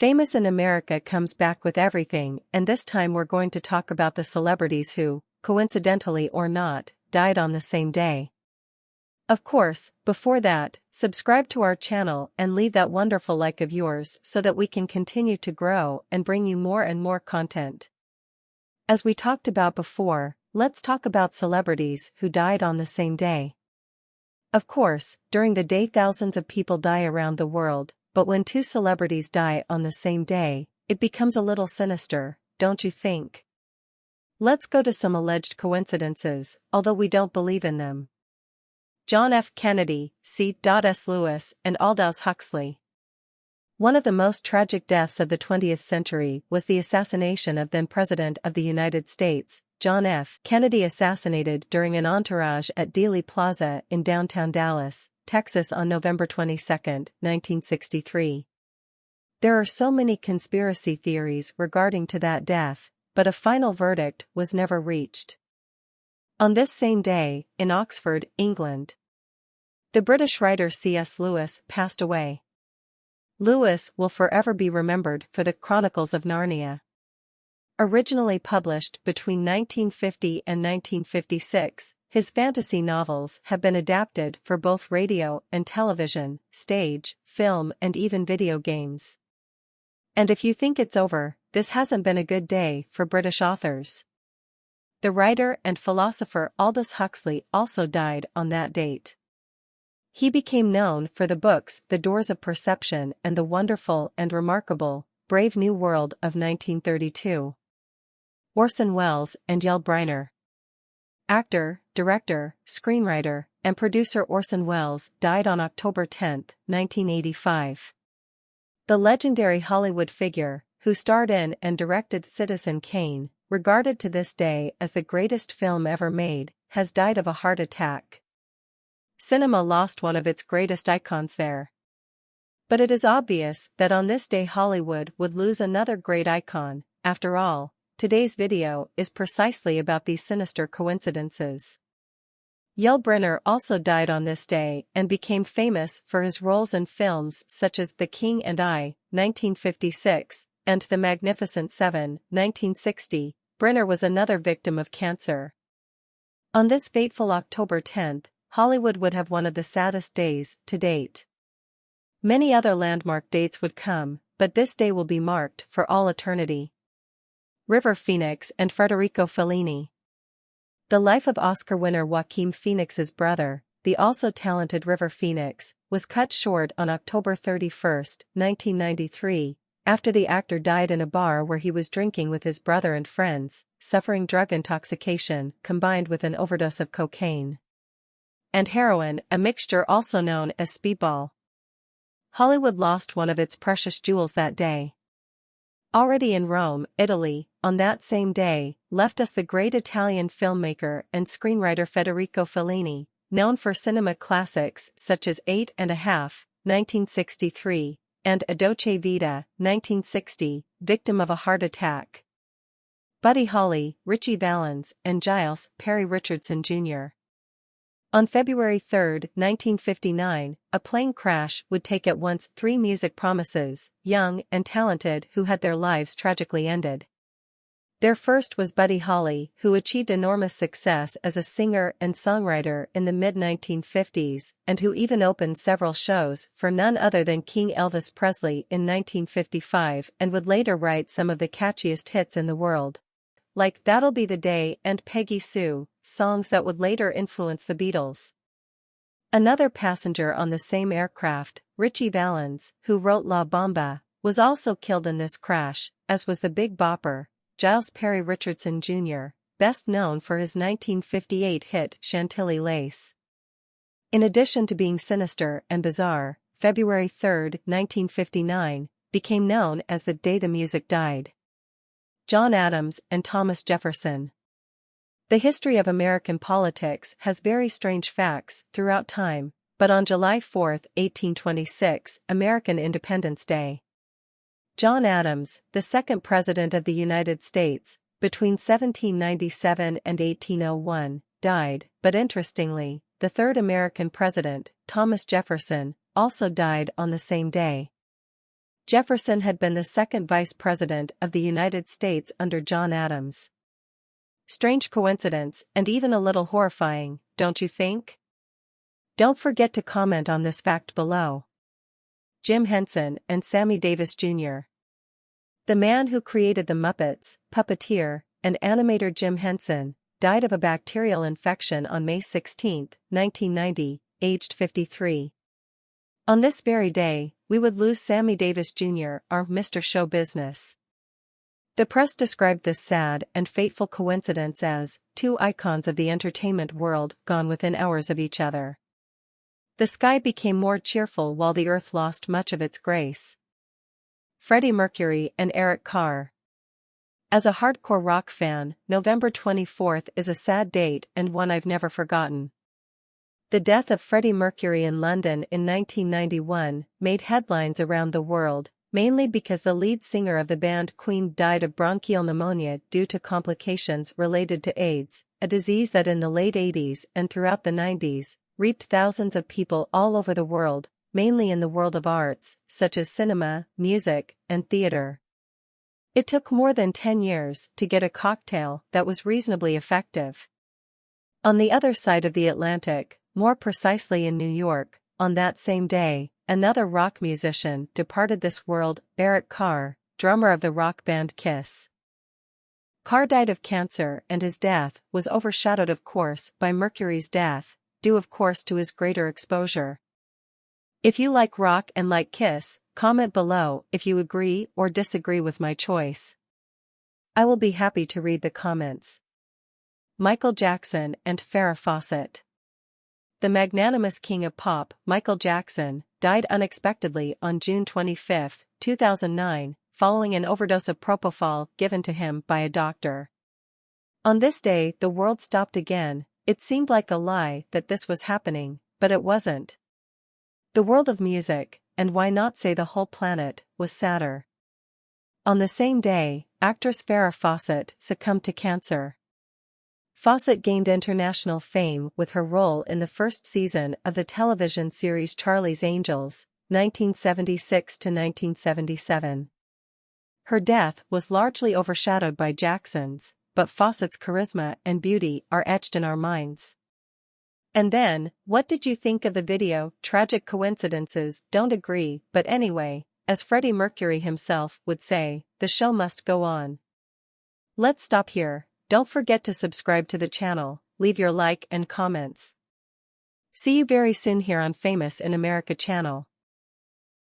Famous in America comes back with everything, and this time we're going to talk about the celebrities who, coincidentally or not, died on the same day. Of course, before that, subscribe to our channel and leave that wonderful like of yours so that we can continue to grow and bring you more and more content. As we talked about before, let's talk about celebrities who died on the same day. Of course, during the day thousands of people die around the world, but when two celebrities die on the same day, it becomes a little sinister, don't you think? Let's go to some alleged coincidences, although we don't believe in them. John F. Kennedy, C.S. Lewis, and Aldous Huxley. One of the most tragic deaths of the 20th century was the assassination of then-President of the United States, John F. Kennedy, assassinated during an entourage at Dealey Plaza in downtown Dallas, Texas on November 22, 1963. There are so many conspiracy theories regarding to that death, but a final verdict was never reached. On this same day, in Oxford, England, the British writer C.S. Lewis passed away. Lewis will forever be remembered for the Chronicles of Narnia. Originally published between 1950 and 1956, his fantasy novels have been adapted for both radio and television, stage, film, and even video games. And if you think it's over, this hasn't been a good day for British authors. The writer and philosopher Aldous Huxley also died on that date. He became known for the books The Doors of Perception and The Wonderful and Remarkable, Brave New World of 1932. Orson Welles and Yul Brynner. Actor, director, screenwriter, and producer Orson Welles died on October 10, 1985. The legendary Hollywood figure, who starred in and directed Citizen Kane, regarded to this day as the greatest film ever made, has died of a heart attack. Cinema lost one of its greatest icons there. But it is obvious that on this day Hollywood would lose another great icon. After all, today's video is precisely about these sinister coincidences. Yul Brynner also died on this day and became famous for his roles in films such as The King and I, 1956, and The Magnificent Seven, 1960. Brynner was another victim of cancer. On this fateful October 10th, Hollywood would have one of the saddest days to date. Many other landmark dates would come, but this day will be marked for all eternity. River Phoenix and Federico Fellini. The life of Oscar winner Joaquin Phoenix's brother, the also talented River Phoenix, was cut short on October 31, 1993, after the actor died in a bar where he was drinking with his brother and friends, suffering drug intoxication combined with an overdose of cocaine and heroin, a mixture also known as speedball. Hollywood lost one of its precious jewels that day. Already in Rome, Italy, on that same day, left us the great Italian filmmaker and screenwriter Federico Fellini, known for cinema classics such as 8½, 1963, and A Dolce Vita, 1960, victim of a heart attack. Buddy Holly, Ritchie Valens, and Giles Perry Richardson Jr. On February 3, 1959, a plane crash would take at once three music promises, young and talented, who had their lives tragically ended. Their first was Buddy Holly, who achieved enormous success as a singer and songwriter in the mid-1950s, and who even opened several shows for none other than King Elvis Presley in 1955 and would later write some of the catchiest hits in the world, like That'll Be the Day and Peggy Sue, songs that would later influence the Beatles. Another passenger on the same aircraft, Ritchie Valens, who wrote La Bamba, was also killed in this crash, as was the Big Bopper, Giles Perry Richardson Jr., best known for his 1958 hit Chantilly Lace. In addition to being sinister and bizarre, February 3, 1959, became known as the day the music died. John Adams and Thomas Jefferson. The history of American politics has very strange facts throughout time, but on July 4, 1826, American Independence Day, John Adams, the second President of the United States, between 1797 and 1801, died, but interestingly, the third American president, Thomas Jefferson, also died on the same day. Jefferson had been the second vice president of the United States under John Adams. Strange coincidence, and even a little horrifying, don't you think? Don't forget to comment on this fact below. Jim Henson and Sammy Davis Jr. The man who created the Muppets, puppeteer, and animator Jim Henson, died of a bacterial infection on May 16, 1990, aged 53. On this very day, we would lose Sammy Davis Jr., our Mr. Show Business. The press described this sad and fateful coincidence as two icons of the entertainment world gone within hours of each other. The sky became more cheerful while the earth lost much of its grace. Freddie Mercury and Eric Carr. As a hardcore rock fan, November 24th is a sad date and one I've never forgotten. The death of Freddie Mercury in London in 1991 made headlines around the world, mainly because the lead singer of the band Queen died of bronchial pneumonia due to complications related to AIDS, a disease that in the late 80s and throughout the 90s, reaped thousands of people all over the world, mainly in the world of arts, such as cinema, music, and theater. It took more than 10 years to get a cocktail that was reasonably effective. On the other side of the Atlantic, more precisely in New York, on that same day, another rock musician departed this world, Eric Carr, drummer of the rock band Kiss. Carr died of cancer, and his death was overshadowed of course by Mercury's death, due of course to his greater exposure. If you like rock and like Kiss, comment below if you agree or disagree with my choice. I will be happy to read the comments. Michael Jackson and Farrah Fawcett. The magnanimous king of pop, Michael Jackson, died unexpectedly on June 25, 2009, following an overdose of propofol given to him by a doctor. On this day, the world stopped again. It seemed like a lie that this was happening, but it wasn't. The world of music, and why not say the whole planet, was sadder. On the same day, actress Farrah Fawcett succumbed to cancer. Fawcett gained international fame with her role in the first season of the television series Charlie's Angels, 1976 to 1977. Her death was largely overshadowed by Jackson's, but Fawcett's charisma and beauty are etched in our minds. And then, what did you think of the video? Tragic coincidences don't agree, but anyway, as Freddie Mercury himself would say, the show must go on. Let's stop here. Don't forget to subscribe to the channel, leave your like and comments. See you very soon here on Famous in America channel.